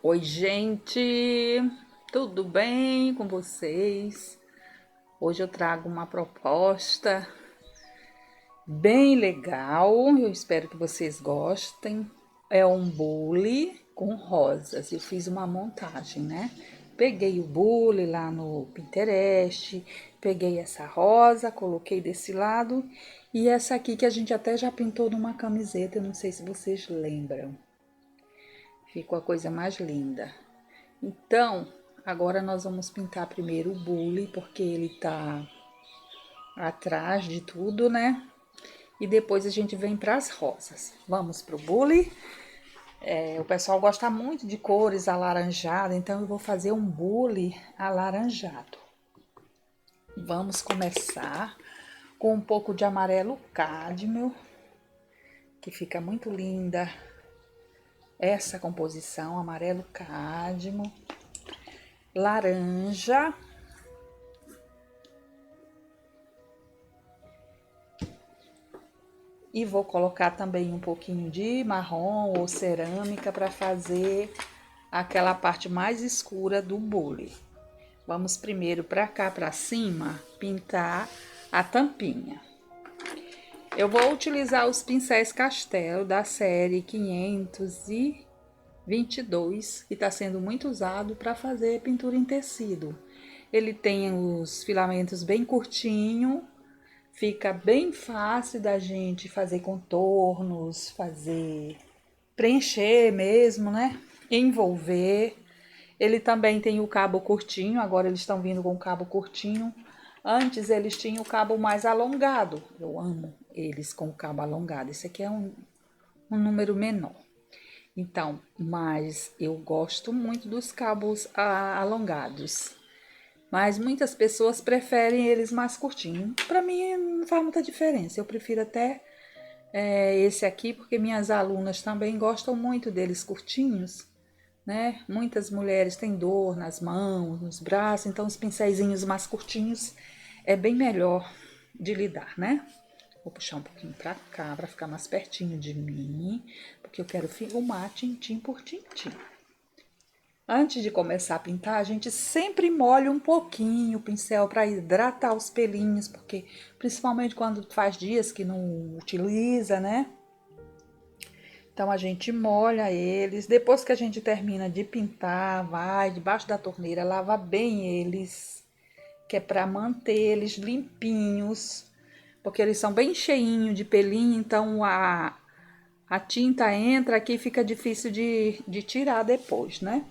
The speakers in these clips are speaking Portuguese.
Oi, gente, tudo bem com vocês? Hoje eu trago uma proposta bem legal, eu espero que vocês gostem. É um bule com rosas. Eu fiz uma montagem, né? Peguei o bule lá no Pinterest, peguei essa rosa, coloquei desse lado e essa aqui que a gente até já pintou numa camiseta, eu não sei se vocês lembram. Ficou a coisa mais linda. Então, agora nós vamos pintar primeiro o bule, porque ele tá atrás de tudo, né? E depois a gente vem para as rosas. Vamos pro bule. O pessoal gosta muito de cores alaranjadas, então eu vou fazer um bule alaranjado. Vamos começar com um pouco de amarelo cádmio, que fica muito linda essa composição, amarelo cádmio, laranja. E vou colocar também um pouquinho de marrom ou cerâmica para fazer aquela parte mais escura do bule. Vamos primeiro para cá para cima pintar a tampinha. Eu vou utilizar os pincéis Castelo da série 522, que está sendo muito usado para fazer pintura em tecido. Ele tem os filamentos bem curtinho. Fica bem fácil da gente fazer contornos, preencher mesmo, né? Envolver. Ele também tem o cabo curtinho, agora eles estão vindo com o cabo curtinho. Antes eles tinham o cabo mais alongado. Eu amo eles com o cabo alongado. Esse aqui é um número menor. Então, mas eu gosto muito dos cabos alongados. Mas muitas pessoas preferem eles mais curtinhos. Para mim não faz muita diferença. Eu prefiro até esse aqui, porque minhas alunas também gostam muito deles curtinhos, né? Muitas mulheres têm dor nas mãos, nos braços, então os pincéisinhos mais curtinhos é bem melhor de lidar, né? Vou puxar um pouquinho para cá, para ficar mais pertinho de mim, porque eu quero filmar tintim por tintim. Antes de começar a pintar, a gente sempre molha um pouquinho o pincel para hidratar os pelinhos, porque principalmente quando faz dias que não utiliza, né? Então a gente molha eles. Depois que a gente termina de pintar, vai debaixo da torneira, lava bem eles, que é para manter eles limpinhos, porque eles são bem cheinhos de pelinho, então a tinta entra aqui e fica difícil de tirar depois, né?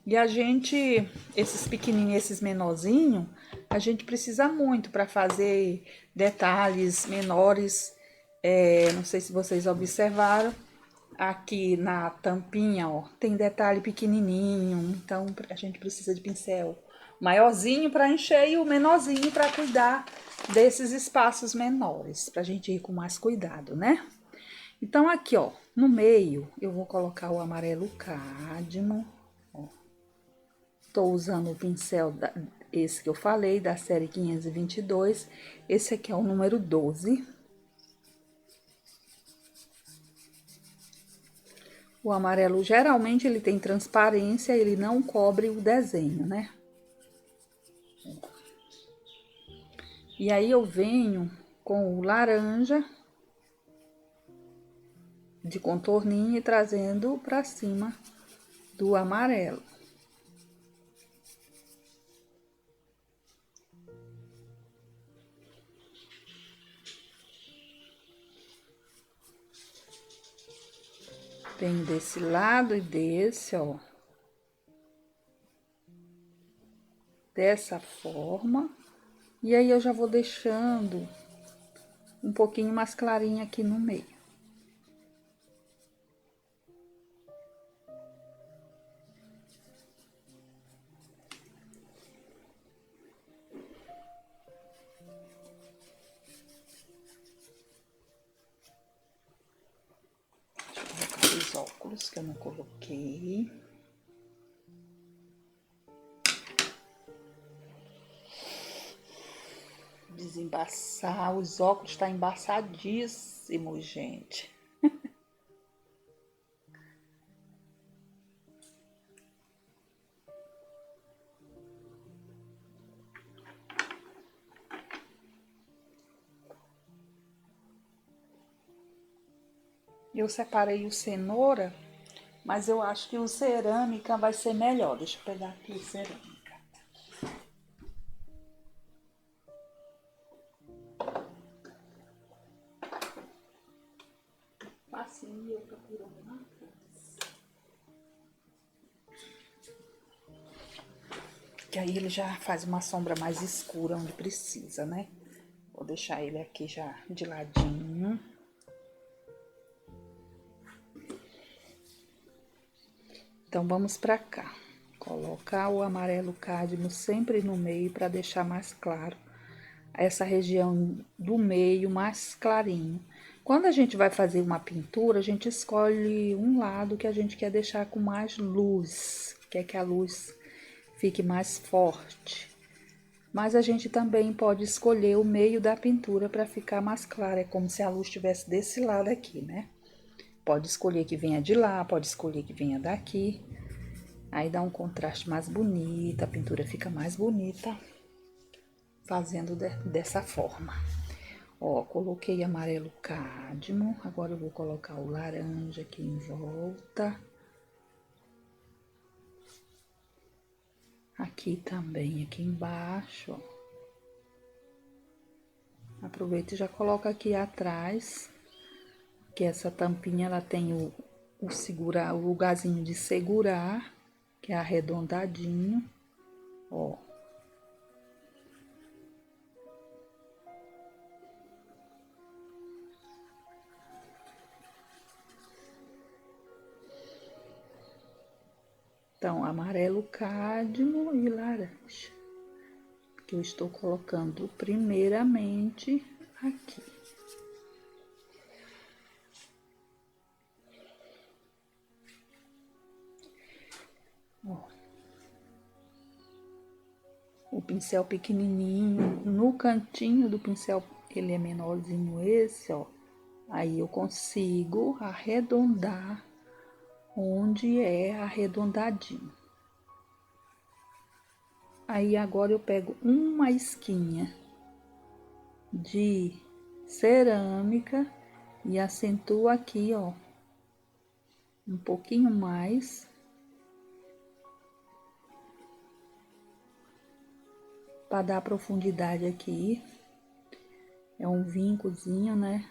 E a gente, esses pequenininhos, esses menorzinhos, a gente precisa muito para fazer detalhes menores. Não sei se vocês observaram, aqui na tampinha, ó, tem detalhe pequenininho. Então a gente precisa de pincel maiorzinho para encher e o menorzinho para cuidar desses espaços menores, para a gente ir com mais cuidado, né? Então aqui, ó, no meio eu vou colocar o amarelo cádmio. Estou usando o pincel, esse que eu falei, da série 522. Esse aqui é o número 12. O amarelo, geralmente, ele tem transparência, ele não cobre o desenho, né? E aí, eu venho com o laranja de contorninho e trazendo para cima do amarelo. Vem desse lado e desse, ó. Dessa forma. E aí, eu já vou deixando um pouquinho mais clarinho aqui no meio. Deixa eu colocar os óculos que eu não coloquei. Desembaçar, os óculos tá embaçadíssimo, gente. Eu separei o cenoura, mas eu acho que o cerâmica vai ser melhor. Deixa eu pegar aqui o cerâmica. Facinho, eu procuro uma coisa. Que aí ele já faz uma sombra mais escura onde precisa, né? Vou deixar ele aqui já de ladinho. Então, vamos pra cá. Colocar o amarelo cádmio sempre no meio para deixar mais claro. Essa região do meio mais clarinho. Quando a gente vai fazer uma pintura, a gente escolhe um lado que a gente quer deixar com mais luz. Quer que a luz fique mais forte. Mas a gente também pode escolher o meio da pintura para ficar mais clara. É como se a luz estivesse desse lado aqui, né? Pode escolher que venha de lá, pode escolher que venha daqui. Aí dá um contraste mais bonito, a pintura fica mais bonita fazendo dessa forma. Ó, coloquei amarelo cádmio, agora eu vou colocar o laranja aqui em volta. Aqui também, aqui embaixo, ó. Aproveita e já coloca aqui atrás, que essa tampinha ela tem o segurar, o lugarzinho de segurar, que é arredondadinho, ó. Então, amarelo cádmio e laranja, que eu estou colocando primeiramente aqui. Ó. O pincel pequenininho, no cantinho do pincel, ele é menorzinho esse, ó. Aí eu consigo arredondar onde é arredondadinho. Aí agora eu pego uma isquinha de cerâmica e acentuo aqui, ó, um pouquinho mais. Para dar profundidade aqui. É um vincozinho, né?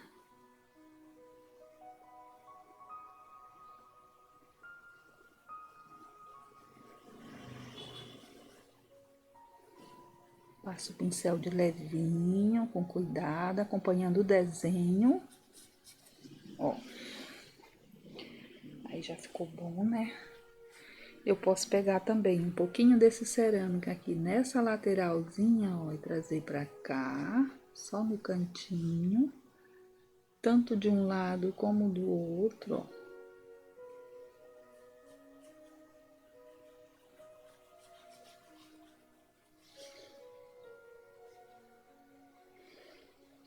Passo o pincel de levinho, com cuidado, acompanhando o desenho. Ó. Aí já ficou bom, né? Eu posso pegar também um pouquinho desse cerâmica aqui nessa lateralzinha, ó, e trazer pra cá, só no cantinho. Tanto de um lado como do outro, ó.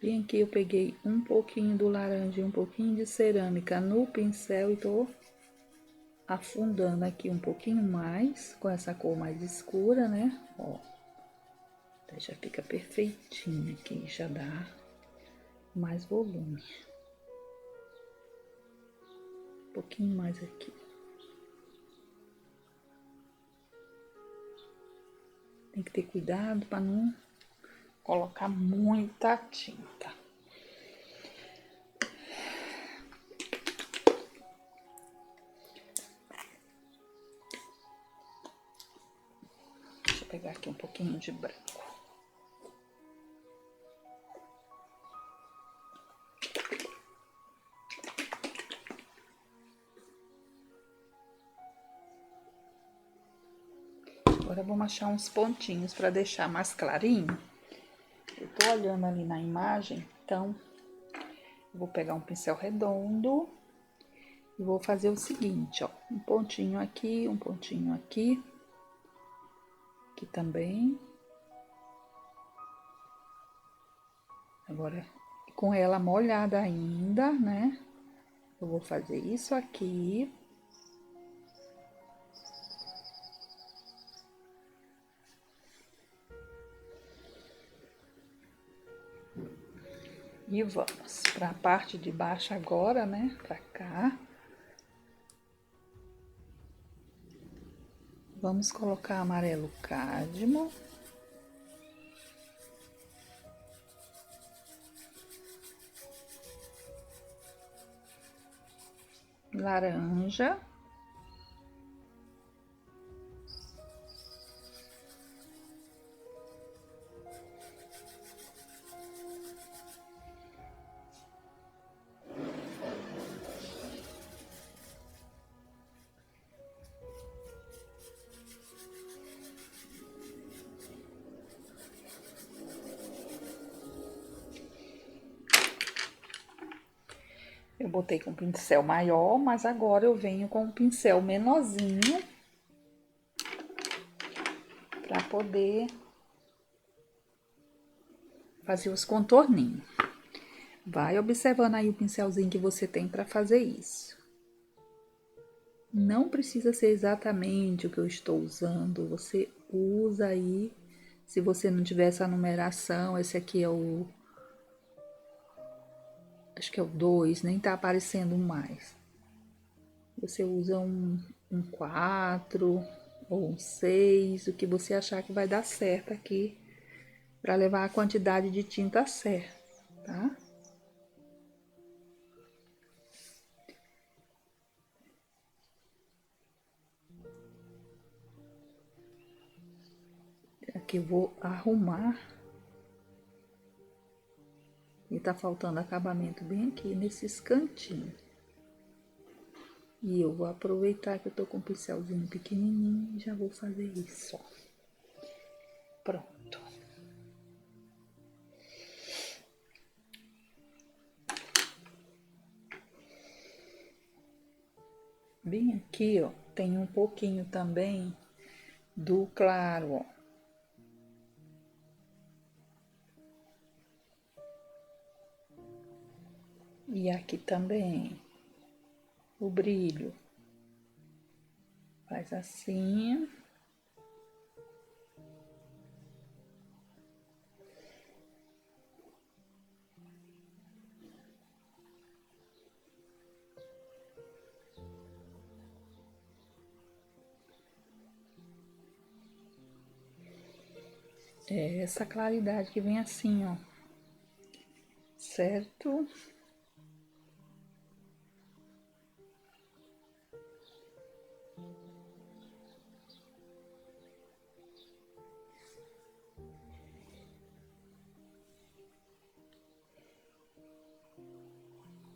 E aqui eu peguei um pouquinho do laranja e um pouquinho de cerâmica no pincel e tô afundando aqui um pouquinho mais, com essa cor mais escura, né? Ó, já fica perfeitinho aqui, já dá mais volume. Um pouquinho mais aqui. Tem que ter cuidado para não colocar muita tinta. Deixa eu pegar aqui um pouquinho de branco. Agora vamos achar uns pontinhos para deixar mais clarinho. Eu tô olhando ali na imagem, então eu vou pegar um pincel redondo e vou fazer o seguinte, ó, um pontinho aqui, um pontinho aqui, aqui também. Agora, com ela molhada ainda, né? Eu vou fazer isso aqui. E vamos para a parte de baixo agora, né? Para cá. Vamos colocar amarelo cádmio. Laranja. Eu botei com pincel maior, mas agora eu venho com um pincel menorzinho para poder fazer os contorninhos. Vai observando aí o pincelzinho que você tem para fazer isso. Não precisa ser exatamente o que eu estou usando, você usa aí. Se você não tiver essa numeração, esse aqui é o... acho que é o 2, nem tá aparecendo mais. Você usa um 4 ou um 6, o que você achar que vai dar certo aqui, para levar a quantidade de tinta certa, tá? Aqui eu vou arrumar. E tá faltando acabamento bem aqui nesses cantinhos. E eu vou aproveitar que eu tô com um pincelzinho pequenininho e já vou fazer isso, ó. Pronto. Bem aqui, ó, tem um pouquinho também do claro, ó. E aqui também o brilho. Faz assim. É essa claridade que vem assim, ó. Certo?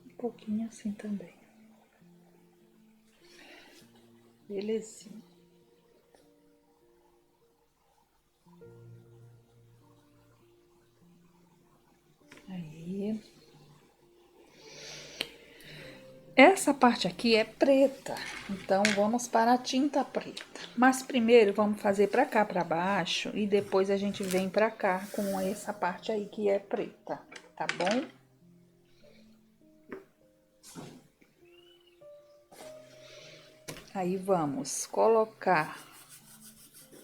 Um pouquinho assim também. Belezinha. Aí. Essa parte aqui é preta, então vamos para a tinta preta. Mas primeiro vamos fazer pra cá, pra baixo, e depois a gente vem pra cá com essa parte aí que é preta, tá bom? Aí vamos colocar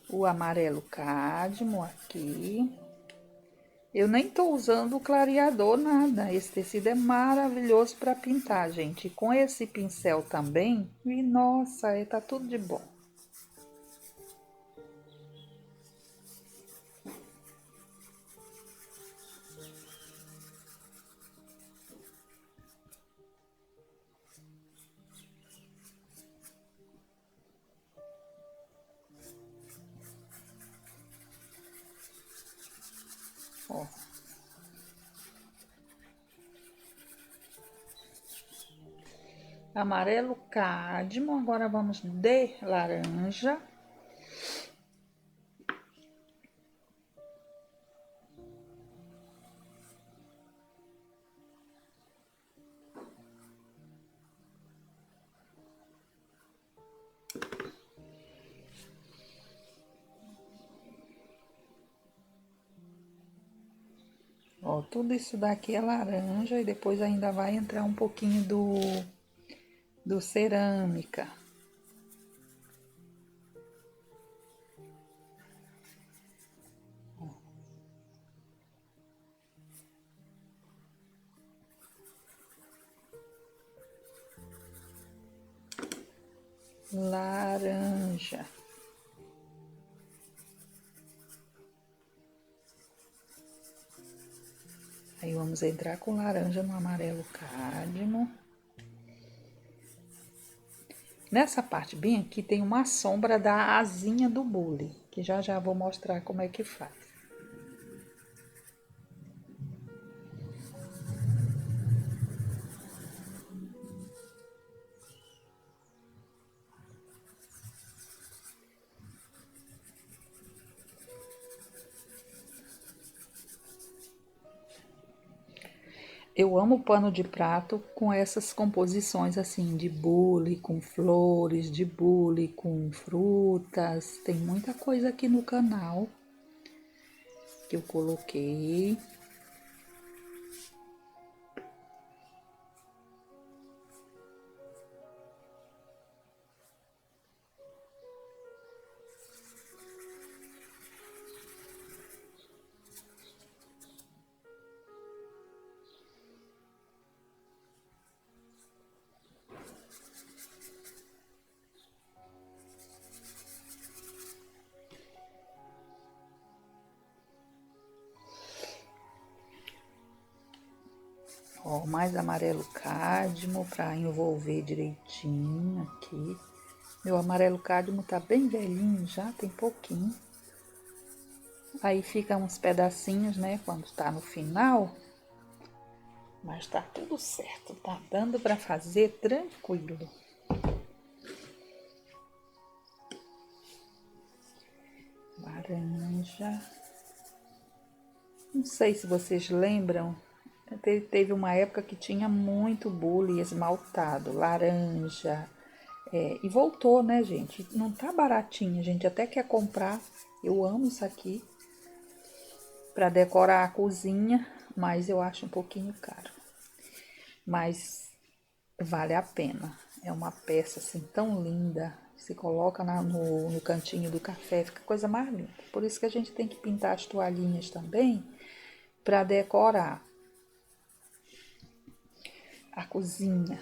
o amarelo cádmio aqui. Eu nem tô usando o clareador, nada. Esse tecido é maravilhoso para pintar, gente. E com esse pincel também, e nossa, tá tudo de bom. Ó. Amarelo cádmio, agora vamos de laranja. Ó, tudo isso daqui é laranja e depois ainda vai entrar um pouquinho do cerâmica. laranja. Aí vamos entrar com laranja no amarelo cádmio. Nessa parte bem aqui tem uma sombra da asinha do bule, que já já vou mostrar como é que faz. Eu amo pano de prato com essas composições assim de bule com flores, de bule com frutas. Tem muita coisa aqui no canal que eu coloquei. Ó, mais amarelo cádmio para envolver direitinho aqui. Meu amarelo cádmio tá bem velhinho já, tem pouquinho. Aí fica uns pedacinhos, né, quando tá no final. Mas tá tudo certo, tá dando para fazer tranquilo. Laranja. Não sei se vocês lembram, teve uma época que tinha muito bule esmaltado, laranja. E voltou, né, gente? Não tá baratinho, a gente até quer comprar. Eu amo isso aqui para decorar a cozinha, mas eu acho um pouquinho caro. Mas vale a pena. É uma peça assim tão linda. Se coloca no cantinho do café, fica coisa mais linda. Por isso que a gente tem que pintar as toalhinhas também para decorar a cozinha.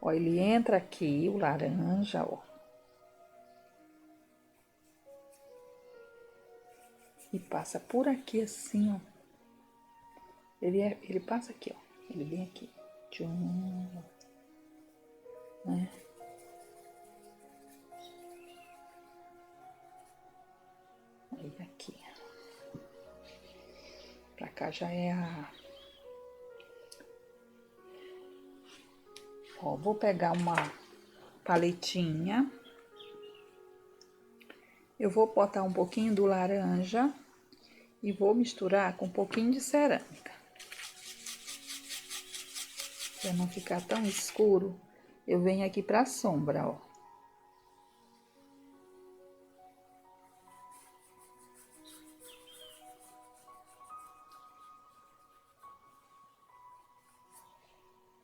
Ó, ele entra aqui, o laranja, ó. E passa por aqui assim, ó. Ele passa aqui, ó. Ele vem aqui. Tchum, né? Aí aqui. Pra cá já é a... Ó, vou pegar uma paletinha. Eu vou botar um pouquinho do laranja e vou misturar com um pouquinho de cerâmica. Pra não ficar tão escuro, eu venho aqui pra sombra, ó.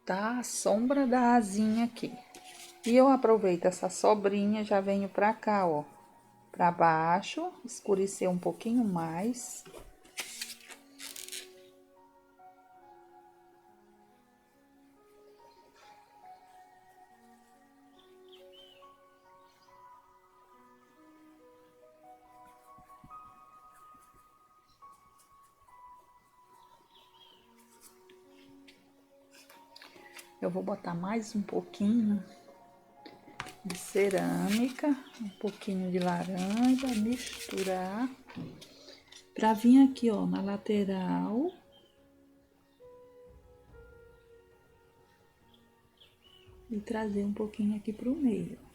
Tá a sombra da asinha aqui. E eu aproveito essa sobrinha, já venho pra cá, ó. Pra baixo, escurecer um pouquinho mais. Eu vou botar mais um pouquinho de cerâmica, um pouquinho de laranja, misturar. Pra vir aqui, ó, na lateral. E trazer um pouquinho aqui pro meio.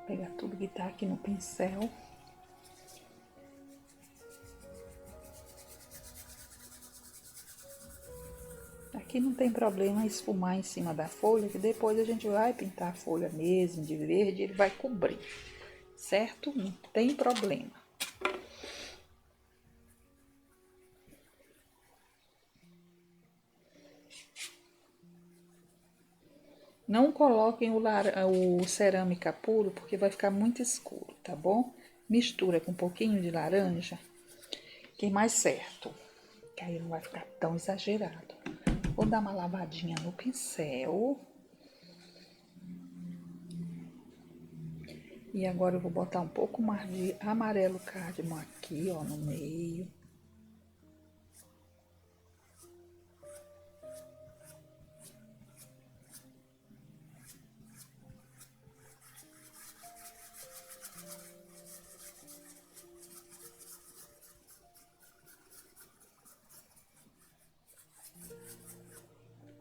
Pegar tudo que tá aqui no pincel. Aqui não tem problema esfumar em cima da folha, que depois a gente vai pintar a folha mesmo de verde, ele vai cobrir, certo? Não tem problema. Não coloquem o cerâmica puro, porque vai ficar muito escuro, tá bom? Mistura com um pouquinho de laranja, que é mais certo. Que aí não vai ficar tão exagerado. Vou dar uma lavadinha no pincel. E agora eu vou botar um pouco mais de amarelo cádmio aqui, ó, no meio.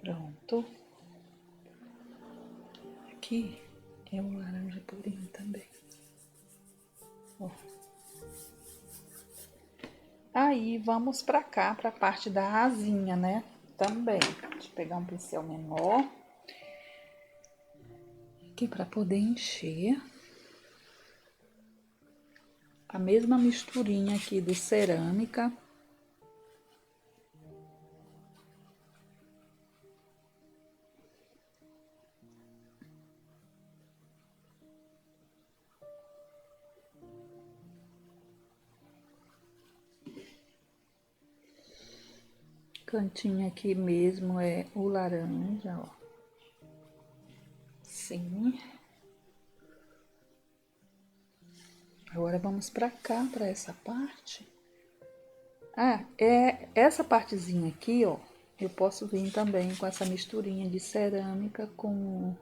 Pronto. Aqui é um laranja purinho também. Ó. Aí, vamos pra cá, pra parte da asinha, né? Também. Deixa eu pegar um pincel menor. Aqui pra poder encher. A mesma misturinha aqui do cerâmica. Cantinho aqui mesmo é o laranja, ó. Sim. Agora vamos pra cá, pra essa parte. Ah, essa partezinha aqui, ó. Eu posso vir também com essa misturinha de cerâmica com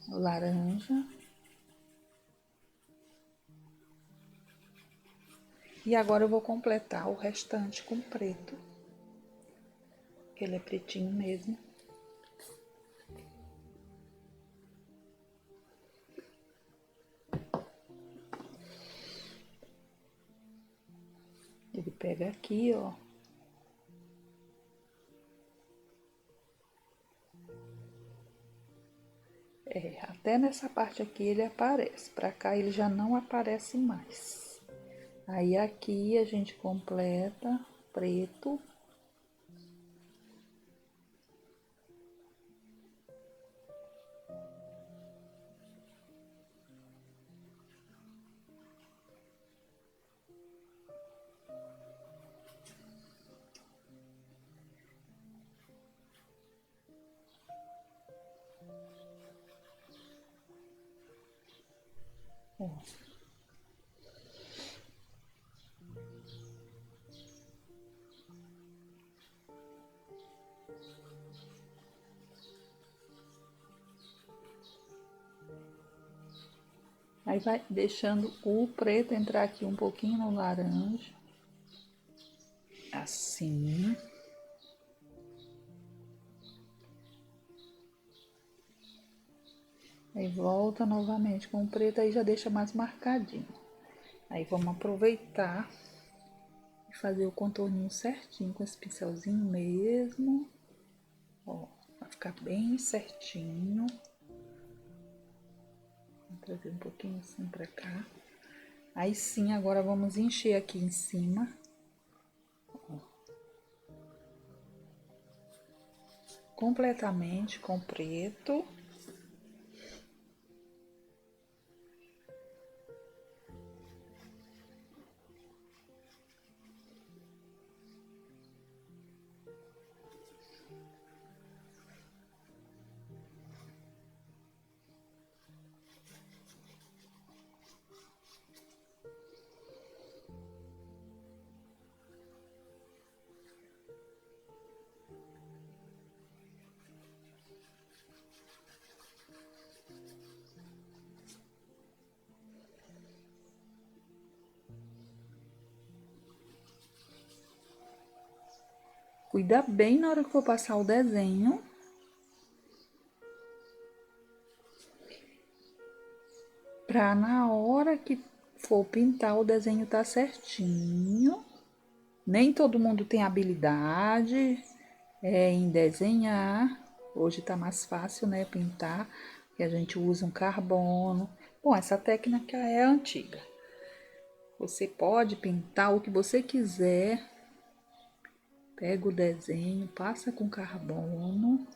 laranja. E agora eu vou completar o restante com preto. Que ele é pretinho mesmo. Ele pega aqui, ó. Até nessa parte aqui ele aparece. Pra cá ele já não aparece mais. Aí aqui a gente completa preto. Ó. Aí vai deixando o preto entrar aqui um pouquinho no laranja. Assim. Aí volta novamente com o preto, aí já deixa mais marcadinho. Aí vamos aproveitar e fazer o contorninho certinho com esse pincelzinho mesmo. Ó, vai ficar bem certinho. Vou trazer um pouquinho assim pra cá. Aí sim, agora vamos encher aqui em cima. Ó. Completamente com preto. Cuida bem na hora que for passar o desenho. Pra na hora que for pintar o desenho tá certinho. Nem todo mundo tem habilidade em desenhar. Hoje tá mais fácil, né, pintar, que a gente usa um carbono. Bom, essa técnica é antiga. Você pode pintar o que você quiser. Pega o desenho, passa com carbono.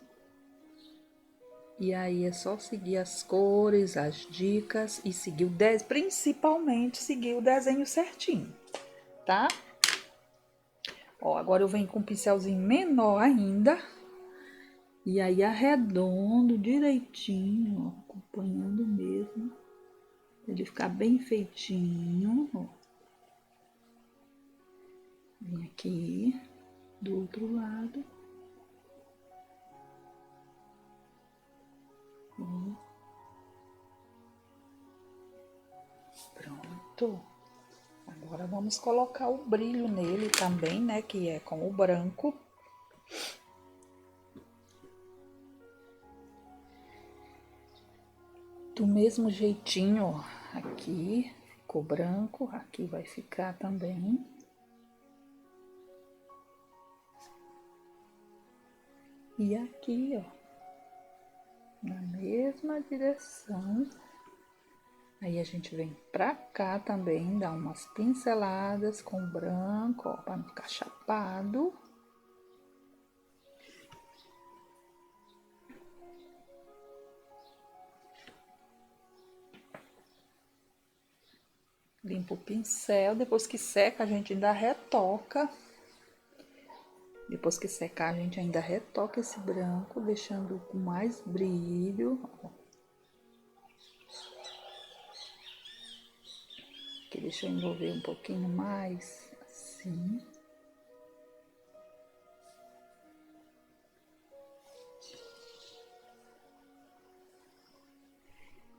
E aí é só seguir as cores, as dicas e seguir o desenho, principalmente seguir o desenho certinho, tá? Ó, agora eu venho com um pincelzinho menor ainda. E aí arredondo direitinho, ó, acompanhando mesmo. Pra ele ficar bem feitinho, ó. Vem aqui do outro lado. Ó. Pronto. Agora vamos colocar o brilho nele também, né? Que é com o branco. Do mesmo jeitinho, ó. Aqui ficou branco, aqui vai ficar também. E aqui, ó. Na mesma direção. Aí a gente vem pra cá também, dá umas pinceladas com branco, ó, pra não ficar chapado. Limpa o pincel, depois que seca a gente ainda retoca. Depois que secar a gente ainda retoca esse branco, deixando com mais brilho. Aqui deixa eu envolver um pouquinho mais, assim.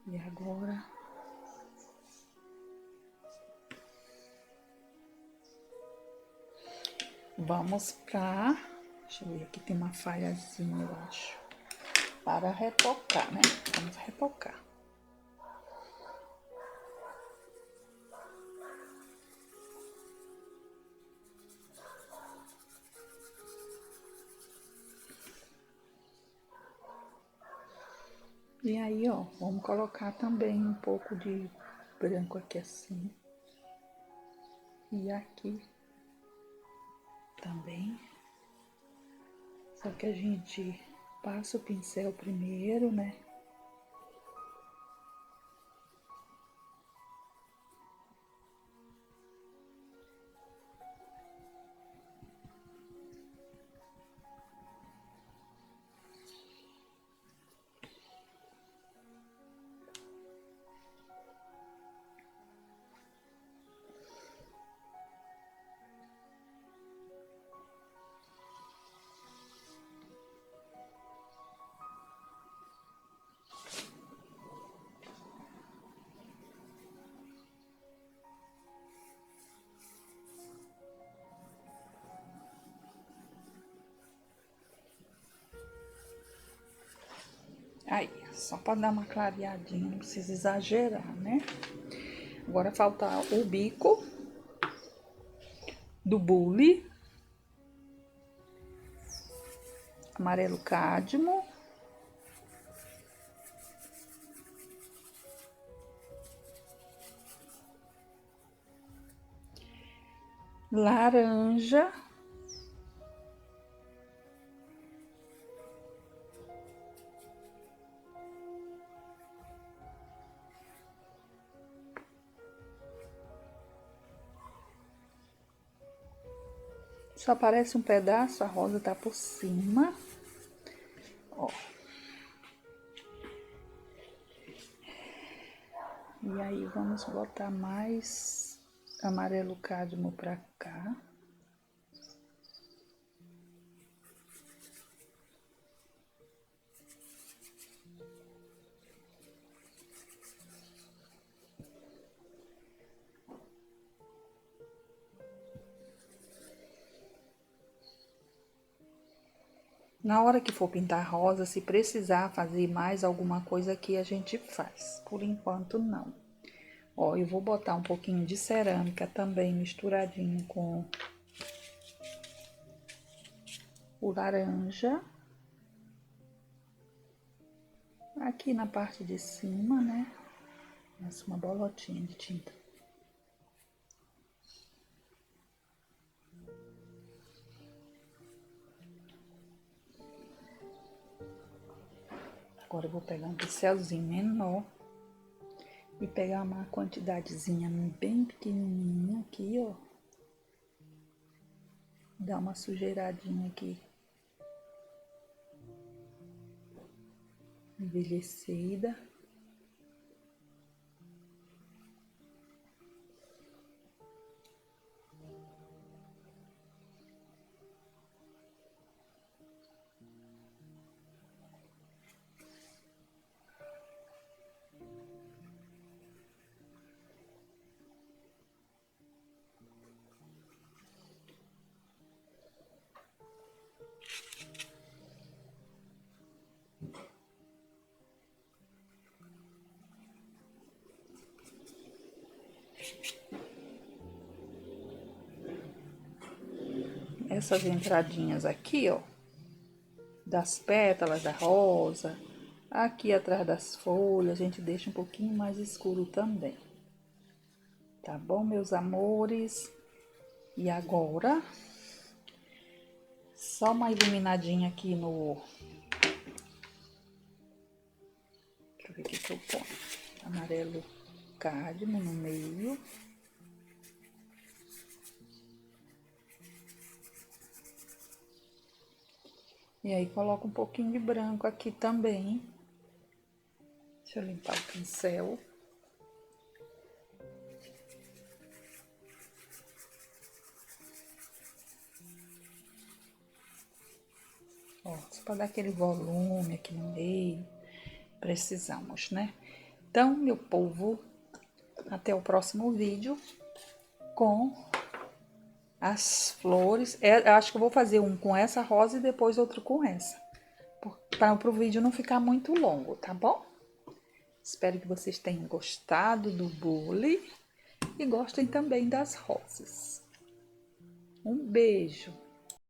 E agora vamos pra... Deixa eu ver, aqui tem uma falhazinha, eu acho. Para retocar, né? Vamos retocar. E aí, ó, vamos colocar também um pouco de branco aqui assim. E aqui também. Só que a gente passa o pincel primeiro, né? Aí, só para dar uma clareadinha, não precisa exagerar, né? Agora falta o bico do bule, amarelo cádmio, laranja, só aparece um pedaço, a rosa tá por cima, ó. E aí vamos botar mais amarelo cádmio pra cá. Na hora que for pintar rosa, se precisar fazer mais alguma coisa aqui, a gente faz. Por enquanto, não. Ó, eu vou botar um pouquinho de cerâmica também misturadinho com o laranja. Aqui na parte de cima, né? Essa uma bolotinha de tinta. Agora eu vou pegar um pincelzinho menor e pegar uma quantidadezinha bem pequenininha aqui, ó. Dar uma sujeiradinha aqui. Envelhecida. Essas entradinhas aqui, ó, das pétalas da rosa, aqui atrás das folhas, a gente deixa um pouquinho mais escuro também. Tá bom, meus amores? E agora, só uma iluminadinha aqui no... Deixa eu ver o que eu ponho. Amarelo cádmio no meio. E aí, coloco um pouquinho de branco aqui também. Deixa eu limpar o pincel. Ó, só para dar aquele volume aqui no meio. Precisamos, né? Então, meu povo, até o próximo vídeo com as flores. Eu acho que eu vou fazer um com essa rosa e depois outro com essa. Para o vídeo não ficar muito longo, tá bom? Espero que vocês tenham gostado do bule e gostem também das rosas. Um beijo!